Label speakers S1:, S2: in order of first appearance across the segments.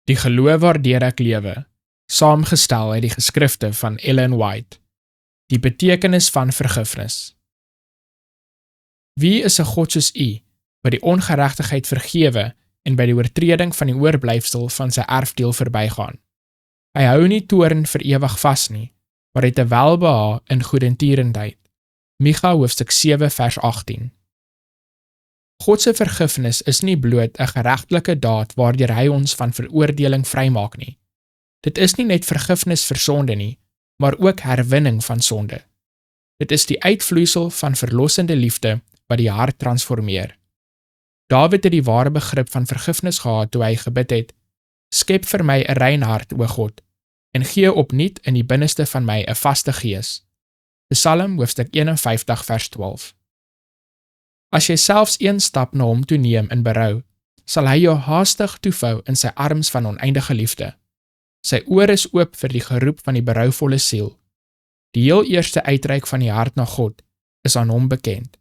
S1: Die geloof waardeur ek lewe, saamgestel uit die geskrifte van Ellen White. Die betekenis van vergifnis. Wie is 'n God soos U, wat die ongeregtigheid vergewe en by die oortreding van die oorblyfsel van sy erfdeel verbygaan? Hy hou nie toorn vir ewig vas nie, maar het 'n welbehae in goedertierenheid. Micha hoofstuk 7 vers 18. God se vergifnis is nie bloot 'n geregtelike daad waardeur hy ons van veroordeling vrymaak nie. Dit is nie net vergifnis vir sonde nie, maar ook herwinning van sonde. Dit is die uitvloeisel van verlossende liefde wat die hart transformeer. Dawid het die ware begrip van vergifnis gehad toe hy gebid het: Skep vir my 'n rein hart, o God, en gee opnuut in die binneste van my 'n vaste gees. Psalm hoofstuk 51 vers 12. As jy selfs een stap na hom toe neem in berou, sal hy jou haastig toevou in sy arms van oneindige liefde. Sy oor is oop vir die geroep van die berouvolle siel. Die heel eerste uitreik van die hart na God is aan hom bekend.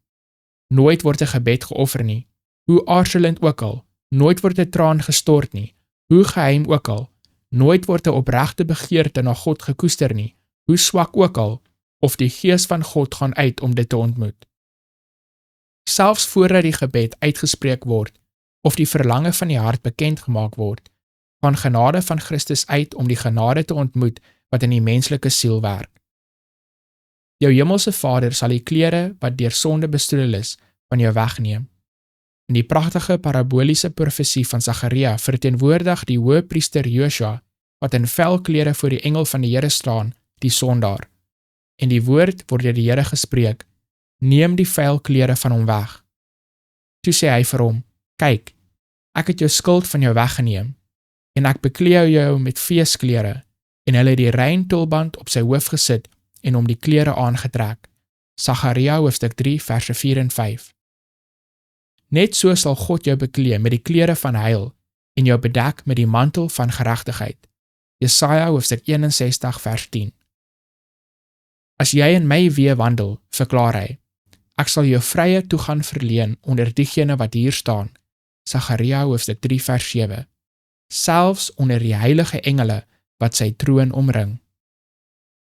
S1: Nooit word 'n gebed geoffer nie, hoe aarzelend ook al, nooit word 'n traan gestort nie, hoe geheim ook al, nooit word 'n opregte begeerte na God gekoester nie, hoe swak ook al, of die gees van God gaan uit om dit te ontmoet. Selfs voordat die gebed uitgespreek word, of die verlange van die hart bekend gemaak word, gaan genade van Christus uit om die genade te ontmoet wat in die menslike siel werk. Jou hemelse Vader sal die klere wat deur sonde bestoedel is, van jou wegneem. In die pragtige paraboliese profesie van Sagaria verteenwoordig die hoëpriester Josua, wat in vel klere voor die engel van die Here staan, die sondaar. En die woord word deur die Here gespreek: Neem die vuil klere van hom weg. Toe sê hy vir hom: Kyk, ek het jou skuld van jou weggeneem, en ek beklee jou met feesklere, en hulle het die rein tulband op sy hoof gesit en hom die klere aangetrek. Sagaria hoofstuk 3 verse 4 en 5. Net so sal God jou beklee met die klere van heil en jou bedek met die mantel van geregtigheid. Jesaja hoofstuk 61 vers 10. As jy in my weë wandel, verklaar hy, ek sal jou vrye toegang verleen onder diegene wat hier staan. Sagaria hoofstuk 3 vers 7. Selfs onder die heilige engele wat sy troon omring.